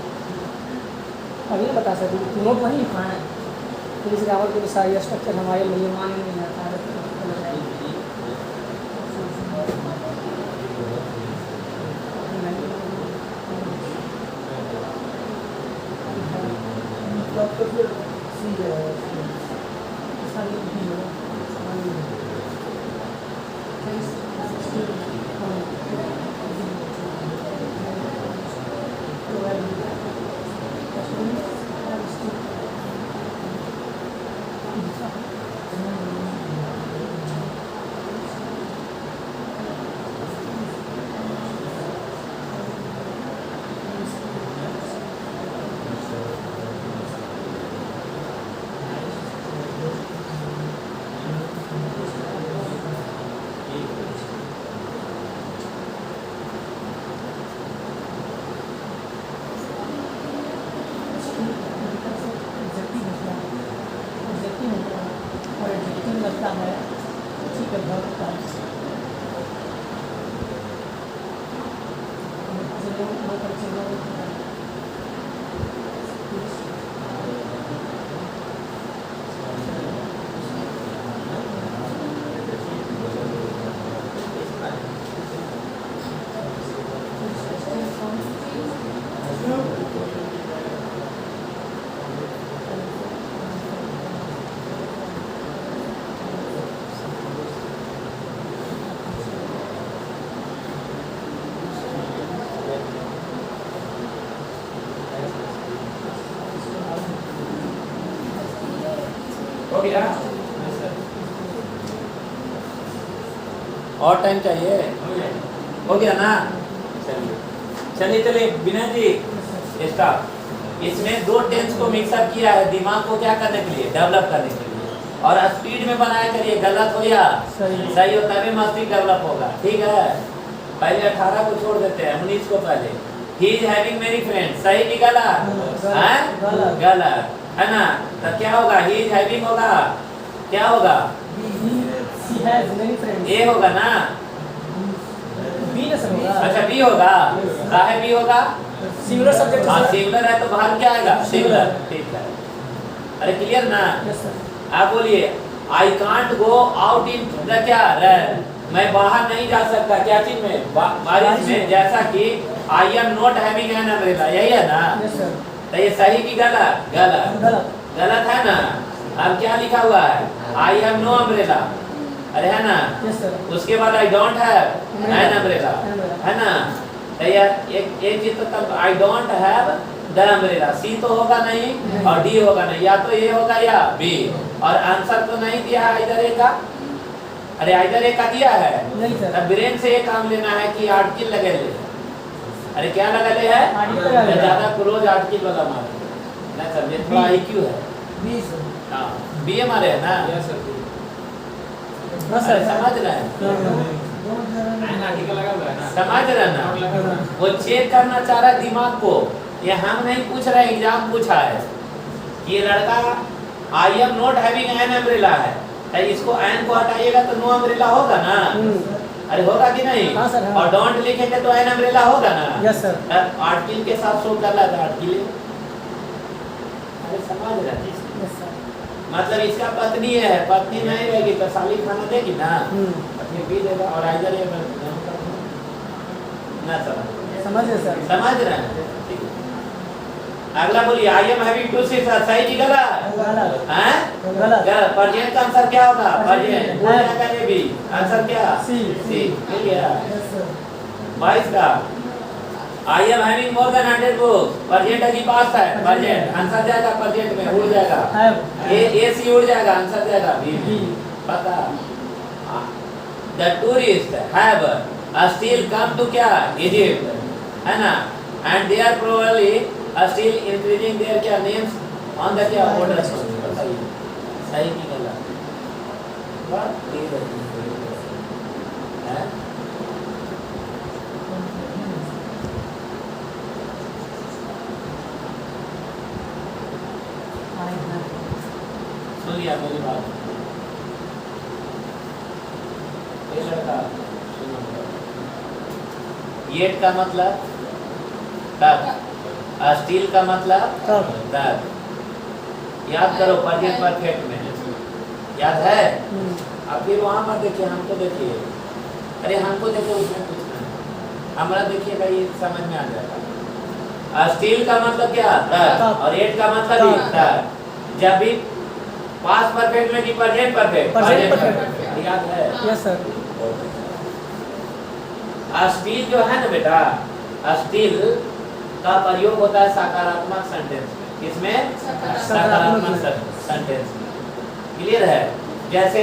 अभी नहीं बता सकते, नोट वही लिखा है। फिर इस ग्रामर के सारी स्ट्रक्चर हमारे लिए मान्य नहीं आता है। हो गया? और टाइम चाहिए? हो गया ना? चलिए चलिए विनय जी स्टार्ट। इसमें दो टेंस को मिक्सअप किया है दिमाग को क्या करने के लिए, डेवलप करने के लिए, और स्पीड में बनाया करिए। गलत हो या सही हो तभी मस्तिष्क डेवलप होगा। ठीक है, पहले 18 को छोड़ देते हैं, 19 को पहले। He is having many friends, सही कि गलत? गलत है ना? तो क्या होगा? ही इज हैविंग होगा, क्या होगा? ए होगा ना? अच्छा बी होगा, काहे बी होगा? Singular subject. हाँ सिंगुलर है तो बाहर क्या आएगा? सिंगुलर। ठीक है, अरे क्लियर ना? आप बोलिए I can't go out in the क्या रेन, मैं बाहर नहीं जा सकता क्या चीज में? बारिश में। जैसा कि I am not having an umbrella, यही है ना? तो ये सही कि गलत? गलत गलत है ना? अब क्या लिखा हुआ है? आई हैव नो अम्ब्रेला, अरे है ना? उसके बाद I don't have an umbrella, है ना? तो ये एक चीज तो तब I don't have the umbrella, सी तो होगा नहीं और डी होगा नहीं, या तो ए होगा या बी। और आंसर तो नहीं दिया है इधर ए का, अरे इधर ए का दिया है नहीं सर। तब ब्रेन से ये काम लेना है कि आर्टिकल लगे ले। अरे क्या लगा ले है? ज्यादा क्लोज आर्टिकल वाला मारे ना सर, ये थोड़ा आईक्यू है। बी सर, हां बी हमारे है ना? Yes sir. बस समझ रहे हैं? आर्टिकल लगा हुआ है ना? समझ रहे हैं ना? वो चेक करना चाह रहा है दिमाग को। ये हम नहीं पूछ रहे, एग्जाम पूछा है कि ये लड़का I am not having an umbrella है, तो इसको एन को हटाइएगा तो नो अम्ब्रेला होगा ना? अरे होगा कि नहीं? हाँ सर, हाँ। और डोंट लिखेंगे तो एन अम्ब्रेला होगा ना? Yes sir. आर्टिकल के साथ शो कर रहा था आर्टिकल। अरे समझ रहे हैं? Yes sir. मतलब इसका पत्नी है, पत्नी नहीं रहेगी तो साली खाना देगी ना? पत्नी भी देगा और इधर ये ना समझ रहे सर? समझ रहे हैं? अगला बोलिए I am having two sisters, सही कि गलत? गलत। हैं? गलत। प्रेजेंट का आंसर क्या होगा? प्रेजेंट बोल जाएगा ये भी आंसर क्या? सी। सी मिल गया। Yes sir. 22 का I am having more than 100 books, present की पास है, प्रेजेंट आंसर जाएगा, प्रेजेंट में उड़ जाएगा, ए सी उड़ जाएगा, आंसर जाएगा बी। पता the tourist have still come to क्या? इजिप्ट, है ना? And they are probably still increasing their क्या नेम्स ऑन द क्या ऑर्डर। सही की गलत? बात क्लियर है? सुनिए मेरी बात, ये लड़का येट का मतलब तब। स्टील का मतलब तब। याद करो प्रेजेंट परफेक्ट में, याद है? अब फिर वहाँ मत देखिए, हमको देखिए। अरे हमको देखो, उसमें कुछ नहीं, हमारा देखिएगा, ये समझ में आ जाएगा। स्टील का मतलब क्या? तब। और एट का मतलब भी तब। जब भी पास्ट परफेक्ट में प्रेजेंट परफेक्ट, याद है? Yes sir. स्टील जो है ना बेटा, स्टील का प्रयोग होता है सकारात्मक सेंटेंस में। किसमें? सकारात्मक सेंटेंस में। क्लियर है? जैसे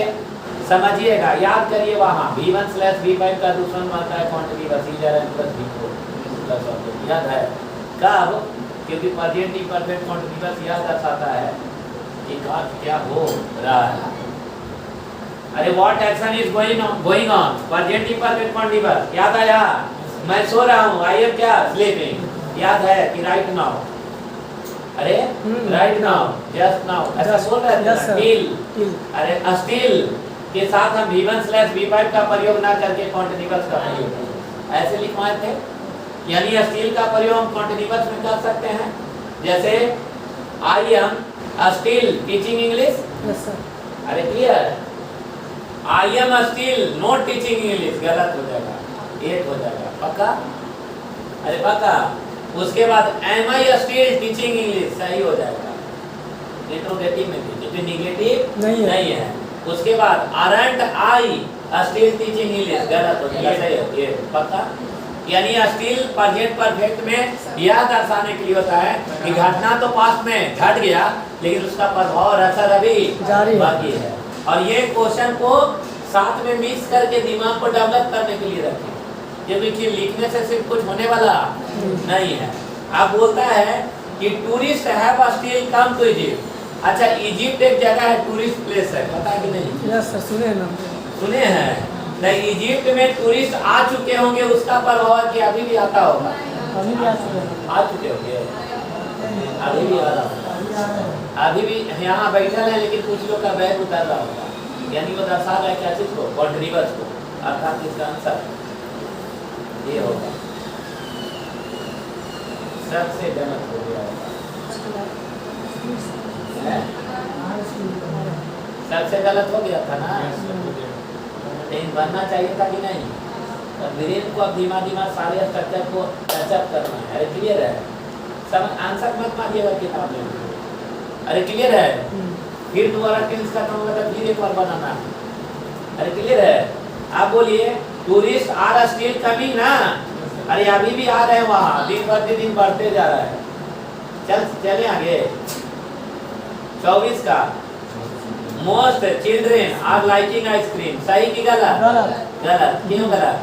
समझिएगा, याद करिए, वहाँ V1/V5 का दूसरा मात्रा है कॉन्टिन्यूअस V11+V4 याद है? कब? क्योंकि प्रेजेंट परफेक्ट कॉन्टिन्यूअस यह दर्शाता है कि कार्य क्या हो रहा है। अरे what action is going on, present perfect continuous, याद आया? मैं सो रहा हूँ, आई एम क्या? स्लीपिंग, याद है कि राइट नाउ? अरे राइट नाउ, जस्ट नाउ, ऐसा बोल रहे थे ना? टिल। अरे स्टिल के साथ हम V1/V5 का प्रयोग ना करके कॉन्टिन्यूअस का प्रयोग ऐसे लिखवाए थे। यानी स्टिल का प्रयोग हम कॉन्टिन्यूअस में कर सकते हैं। जैसे I am still teaching English. Yes sir. अरे clear? I am still not teaching English, गलत हो जाएगा, एक हो जाएगा, पक्का? अरे पक्का। उसके बाद am I still teaching English, सही हो जाएगा इंट्रोगेटिव में भी, क्योंकि निगेटिव नहीं है। उसके बाद आरंट आई स्टिल टीचिंग इंग्लिश, गलत हो जाएगा, सही है, ये पक्का? यानी स्टिल प्रेजेंट परफेक्ट में यह दर्शाने के लिए होता है कि घटना तो पास्ट में घट गया, लेकिन उसका प्रभाव और असर अभी बाकी है। और ये क्वेश्चन को साथ में मिक्स करके दिमाग को डेवलप करने के लिए रखें, क्योंकि लिखने से सिर्फ कुछ होने वाला नहीं है। आप बोलता है कि tourist have still come to Egypt. अच्छा, इजिप्ट एक जगह है, टूरिस्ट प्लेस है, पता है कि नहीं? यस सर, सुने हैं ना। सुने हैं? नहीं, इजिप्ट में टूरिस्ट आ चुके होंगे, उसका प्रभाव कि अभी भी आता होगा? अभी भी आ चुके हैं। आ चुके होंगे, अभी भी आ रहा होगा, अभी भी यहाँ बैठल है, लेकिन कुछ लोग का बैग उतर रहा होगा। यानी वो दर्शा रहा है क्या चीज को? कॉन्टिन्यूअस को, अर्थात इसका आंसर ये होगा। सबसे गलत हो गया होगा, सबसे गलत हो गया था ना? लेकिन बनना चाहिए था कि नहीं? तो ब्रेन को अब धीमा धीमा सारे स्ट्रक्चर को टचअप करना है। अरे क्लियर है? सब आंसर मत मारिएगा किताब में। अरे क्लियर है? फिर दोबारा टेंस खत्म होगा तो फिर एक बार बनाना है। अरे क्लियर है? आप बोलिए टूरिस्ट आर स्टिल कमिंग ना? अरे अभी भी आ रहे हैं वहाँ, दिन प्रतिदिन बढ़ते जा रहा है। चले आगे। 24 का most children are liking ice cream, सही कि गलत? गलत। क्यों गलत?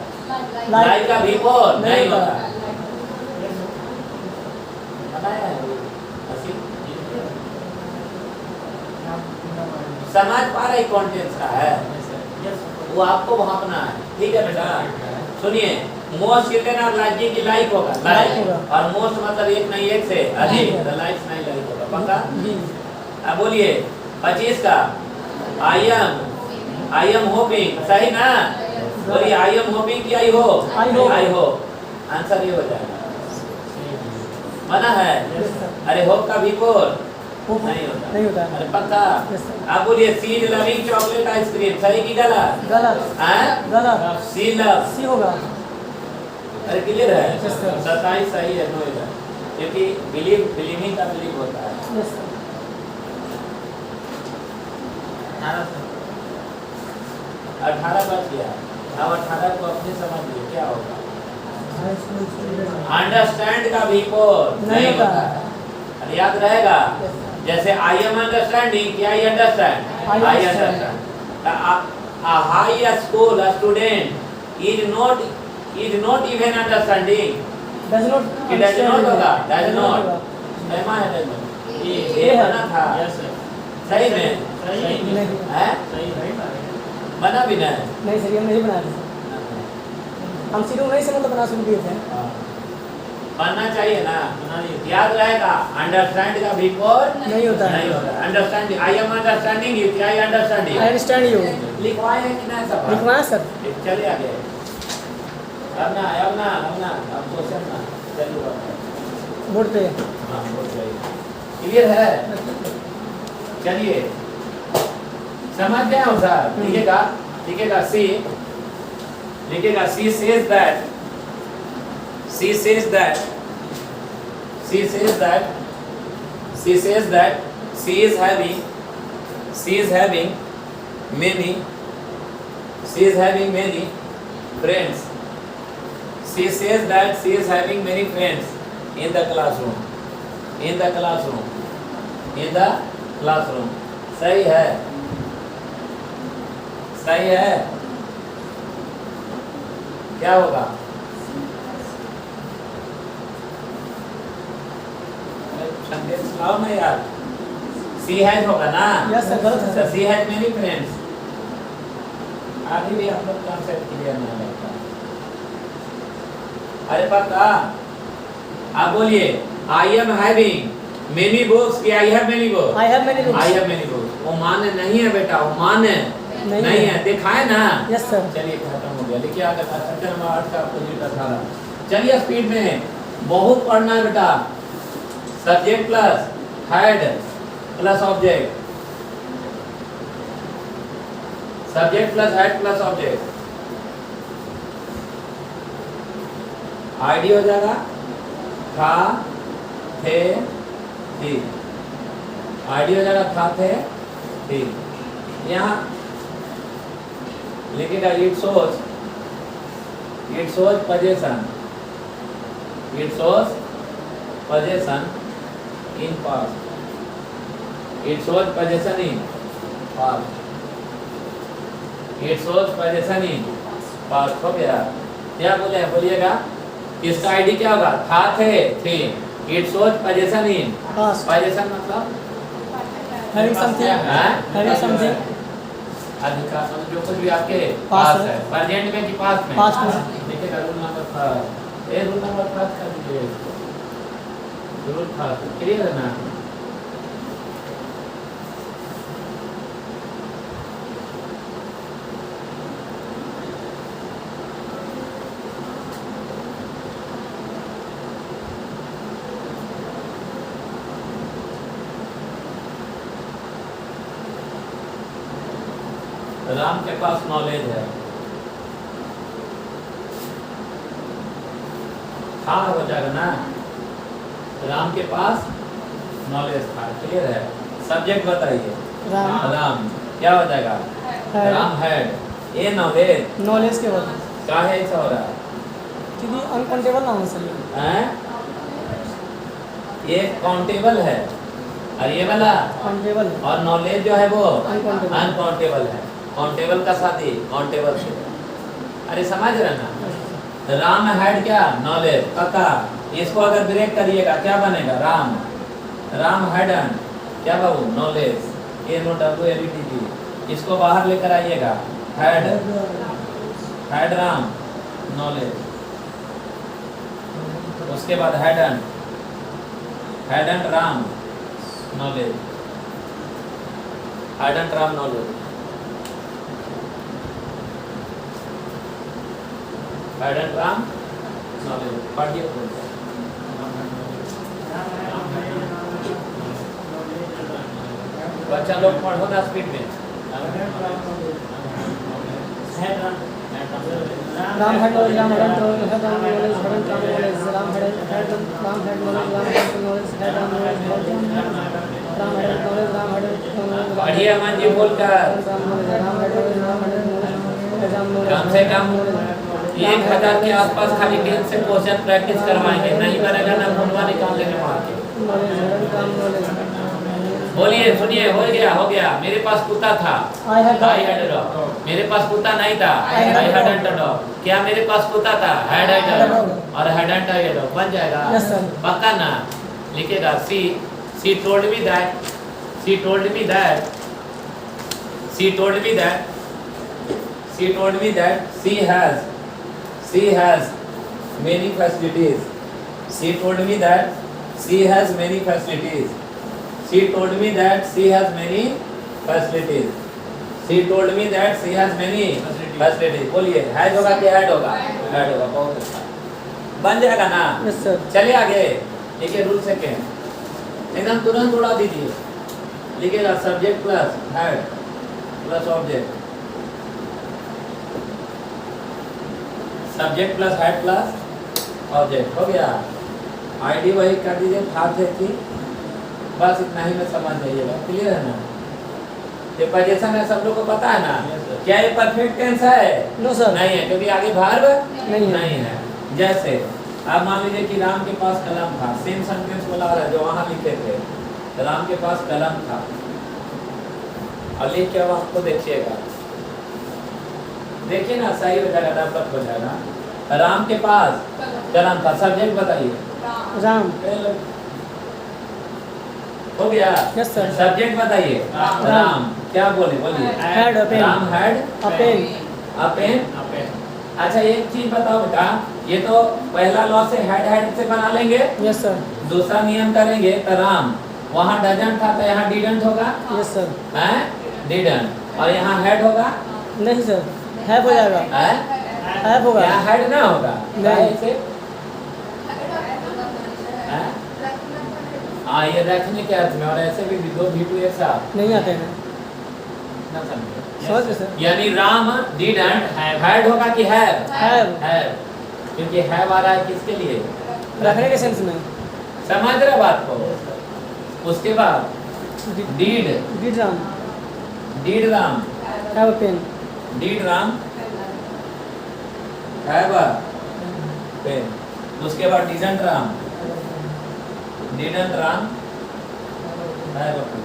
लाइक का बिफोर नहीं होता। समझ पा रहे कॉन्टेंस का है, वो आपको भापना है। ठीक है बेटा, सुनिए, मोस्ट चिल्ड्रेन आर लाइकिंग की लाइक होगा, लाइक, और मोस्ट मतलब एक नहीं एक से अधिक, लाइक नहीं लाइक होगा, पक्का? अब बोलिए 25 का आई एम होपिंग, सही ना? बोलिए आई एम होपिंग की आई हो, आई हो, आंसर ये हो जाएगा। मना है? अरे होप का बिफोर नहीं होता। अरे पक्का? आप बोलिए सी इज लविंग चॉकलेट आइसक्रीम, सही कि गलत? गलत। सी लव, सी होगा। अरे क्लियर है? 27 सही है, नो इधर, क्योंकि बिलीविंग का बिलीव होता है। 18 बच गया। अब 18 को अपने समझिए क्या होगा। अंडरस्टैंड का बिफोर नहीं होता है, अरे याद रहेगा? जैसे आई एम अंडरस्टैंडिंग, क्या I understand? I understand. a high school student is not even understanding, does not कि does not होगा, does not सहमा है, does not ये बना था सही में? नहीं है? बना भी नहीं? नहीं सर, हम नहीं बना रहे, हम शुरू नहीं से मतलब बना शुरू किए थे। बनना चाहिए ना, याद रहेगा। अंडरस्टैंड का बिफोर नहीं होता है, नहीं होता। Understanding, I am understanding you, क्या आई अंडरस्टैंडिंग? आई अंडरस्टैंड यू लिखवाए हैं कि नहीं सब? लिखवाया सर। चलिए आगे। अब क्वेश्चन ना चलिए। बोर्ड पे हाँ बोर्ड पे क्लियर है। चलिए समझ गए हो सर। लिखेगा लिखेगा सी लिखेगा she says that she says that she says that she says that she is having many friends. She says that she is having many friends in the classroom. सही है क्या होगा? सेंटेंस लाओ ना यार। She has होगा ना? यस सर गलत है। She has many friends। आगे भी हम लोग कॉन्सेप्ट क्लियर नहीं लगता। अरे पक्का आप बोलिए I am having many books कि I have many books? I have many books। I have many books। वो माने नहीं है बेटा, वो माने नहीं है, दिखाए ना। Yes sir. चलिए खत्म हो गया। लिखिए आगे सेक्शन नंबर 8 का अपोजिट 18। चलिए स्पीड में बहुत पढ़ना है बेटा। Subject plus head plus object, subject plus head plus object. आईडी हो जाएगा था थे थी। आईडी हो जाएगा था थे थी। यहाँ लिखेगा it shows position in past. It shows possession in past. It shows possession in past हो गया। क्या बोले बोलिएगा इसका आईडी क्या होगा? था थे थे। It shows possession in pass possession मतलब having something अधिकार जो कुछ भी आपके पास पास है। प्रेजेंट में कि पास्ट में? पास्ट में। देखिएगा रूल नंबर 5 ये रूल नंबर 5 कर दीजिए। रूल 5 क्लियर है ना? राम के पास नॉलेज है। था हो जाएगा ना? राम के पास नॉलेज था। क्लियर है। सब्जेक्ट बताइए। राम क्या हो जाएगा? राम हैड ए नॉलेज के बाद क्या है ऐसा हो रहा है? क्योंकि अनकाउंटेबल नाम है सर ये काउंटेबल है और ये वाला काउंटेबल है और नॉलेज जो है वो Uncountable। अनकाउंटेबल है। काउंटेबल का साथी काउंटेबल से। अरे समझ रहे ना? राम हैड क्या? नॉलेज। पक्का इसको अगर ब्रेक करिएगा क्या बनेगा? राम हैड क्या बाबू? Knowledge. A no W L E T G. इसको बाहर लेकर आइएगा। Had Ram knowledge. उसके बाद hadn't Ram knowledge. Hadn't Ram knowledge. Hadn't Ram knowledge पढ़िए। बच्चा लोग पढ़ो ना स्पीड में। Ram had knowledge Ram had knowledge Ram had knowledge Ram had knowledge Ram had knowledge पढ़िए अमन जी बोलकर। कम से कम 1000 के आसपास खाली टेन से क्वेश्चन प्रैक्टिस करवाएंगे। नहीं बनेगा ना फोनवा निकाल लेंगे मार के। बोलिए सुनिए। हो गया। मेरे पास कुत्ता था। I had a dog। मेरे पास कुत्ता नहीं था। I hadn't a dog। क्या मेरे पास कुत्ता था? Had a dog और hadn't a dog बन जाएगा। Yes sir। पक्का ना? लिखेगा she told me that she told me that she has many facilities। she told me that she has many facilities। she told me that she has many facilities। she told me that she has many facilities। बोलिए हैज होगा कि ऐड होगा? ऐड होगा। बहुत अच्छा बन जाएगा ना? Yes sir. चलिए आगे। देखिए रूल सेकेंड, एकदम तुरंत उड़ा दीजिए। लिखिएगा subject plus head plus object, subject plus head plus object, हो गया। आईडी वही कर दीजिए, था थी, बस इतना ही में समझ जाइएगा। क्लियर है ना? ये पोजीशन है, सब लोग को पता है ना? क्या ये परफेक्ट टेंस है? नो सर, नहीं है, क्योंकि आगे भार्ब नहीं है। जैसे आप मान लीजिए कि राम के पास कलम था, सेम सेंटेंस बोला रहा है जो वहां लिखे थे, राम के पास कलम था, और लिख के अब आपको देखिएगा, देखिए ना सही हो जाएगा, डेवलप हो जाएगा। राम के पास कलम था, सब्जेक्ट बताइए। राम। हो गया? Yes sir. सब्जेक्ट बताइए। राम। क्या बोले? बोलिए। Had a pen. Ram had a pen. A pen. अच्छा एक चीज बताओ बेटा, ये तो पहला लॉ से हेड से बना लेंगे। Yes sir. दूसरा नियम करेंगे तो राम वहाँ डजंट था तो यहाँ डिडंट होगा। Yes sir. हैं? डिडंट। और यहाँ हेड होगा? नहीं सर, हैव हो जाएगा। हैव होगा। यहाँ हेड ना होगा? नहीं। ऐसे? हाँ, ये रखने के अर्थ में, और ऐसे भी दो भी एक साथ नहीं आते हैं। ना समझे? समझ गए सर। यानी राम डिडंट हैड होगा कि हैव? हैव। क्योंकि हैव आ रहा है किसके लिए? रखने के सेंस में। समझ रहे बात को? उसके बाद did did Ram. Did Ram have a pen. Did Ram have a pen. उसके बाद didn't Ram have a pen.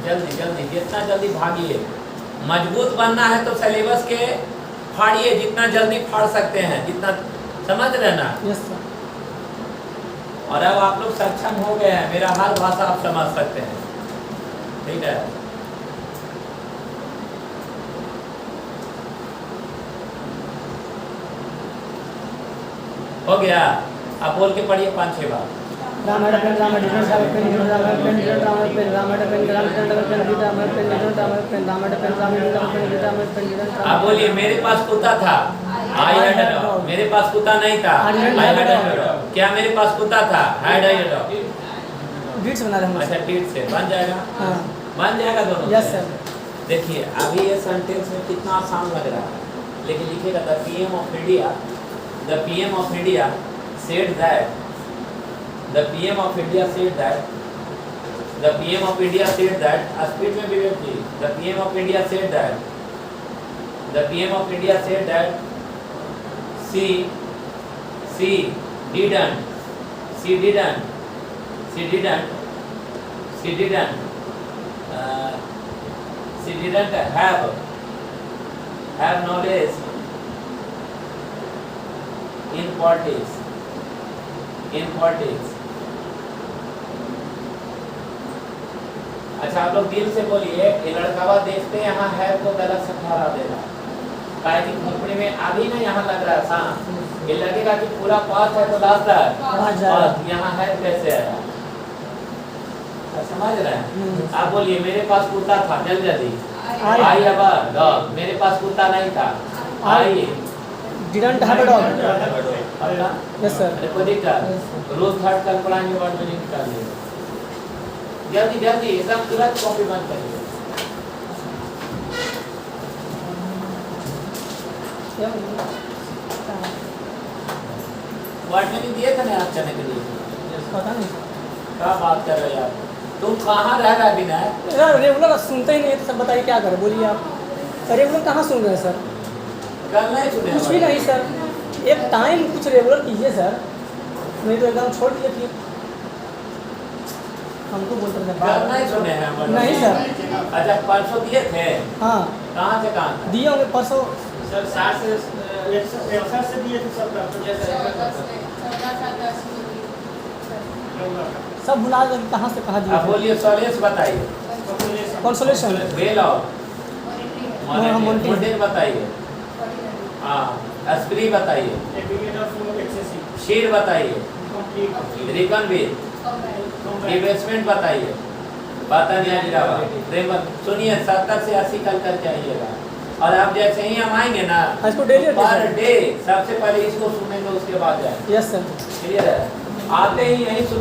जल्दी जल्दी, जितना जल्दी भागिए। मजबूत बनना है तो सिलेबस के फाड़िए, जितना जल्दी फाड़ सकते हैं, जितना, समझ रहे ना? Yes sir. और अब आप लोग सक्षम हो गए हैं, मेरा हर भाषा आप समझ सकते हैं, ठीक है? हो गया? आप बोल के पढ़िए 5-6 बार। Ram had a pen, Ram didn't have a pen, didn't have a pen, didn't have a pen, Ram had a pen, Ram didn't have a pen, didn't have a pen, didn't have a pen, Ram had a pen, Ram didn't have a pen, didn't have a pen, didn't have. आप बोलिए मेरे पास कुत्ता था, आई हैड अ डॉग। मेरे पास कुत्ता नहीं था, आई हैड अ डॉग। क्या मेरे पास कुत्ता था? Had a dog. डिड्स बना रहे हैं। अच्छा, डीड से बन जाएगा? हाँ। बन जाएगा दोनों। Yes sir. देखिए अभी ये सेंटेंस में कितना आसान लग रहा है, लेकिन लिखिएगा the PM of India said that the PM of India said that the PM of India said that speed में विवेक जी, the PM of India said that the PM of India said that she didn't have knowledge in politics. अच्छा आप लोग दिल से बोलिए, ये लड़कावा देखते यहाँ है तो गलत से ठहरा देगा, काहे कि खोपड़ी में अभी ना यहाँ लग रहा है सांस, ये लगेगा कि पूरा पास है तो लास्ट है, यहाँ है कैसे आया? समझ रहे हैं? आप बोलिए मेरे पास कुत्ता था, जल्दी आई हैव अ डॉग। मेरे पास कुत्ता नहीं था, I didn't have a dog. Yes sir. अरे कोई दिक्कत? रोज थर्ड कल पढ़ाएंगे, वर्ड में निकालिए जल्दी एकदम तुरंत कॉपी बंद करिए। वर्ड में दिए थे ना आप चने के लिए? पता नहीं क्या बात कर रहे हैं आप? तुम कहाँ रह रहा है विनय? यार रेगुलर सुनते ही नहीं है, तो सब बताइए क्या करें, बोलिए आप। रेगुलर कहाँ सुन रहे हैं सर? कल नहीं सुने? कुछ भी नहीं सर, एक टाइम कुछ रेगुलर कीजिए सर, नहीं तो एकदम छोड़ दीजिए फिर हमको बोल रहे कल नहीं सुने हैं? नहीं सर। अच्छा परसों दिए थे? हाँ। कहाँ से कहाँ दिए होंगे परसों सर 60 से 61 से दिए थे सब सब भुला गए, कहाँ से कहाँ दिए अब थे? बोलिए सॉल्यूशन बताइए। कंसोलेशन। वेल ऑफ मोंटेन बताइए। हाँ एस्प्री बताइए। शीर बताइए। रिकन विद इन्वेस्टमेंट बताइए। पता नहीं गिरावा। सुनिए 70 से 80 कल करके आइएगा। और अब जैसे ही हम आएंगे ना इसको डेली पर डे सबसे पहले इसको सुनेंगे उसके बाद जाएंगे। Yes sir. क्लियर है? आते ही यही सुन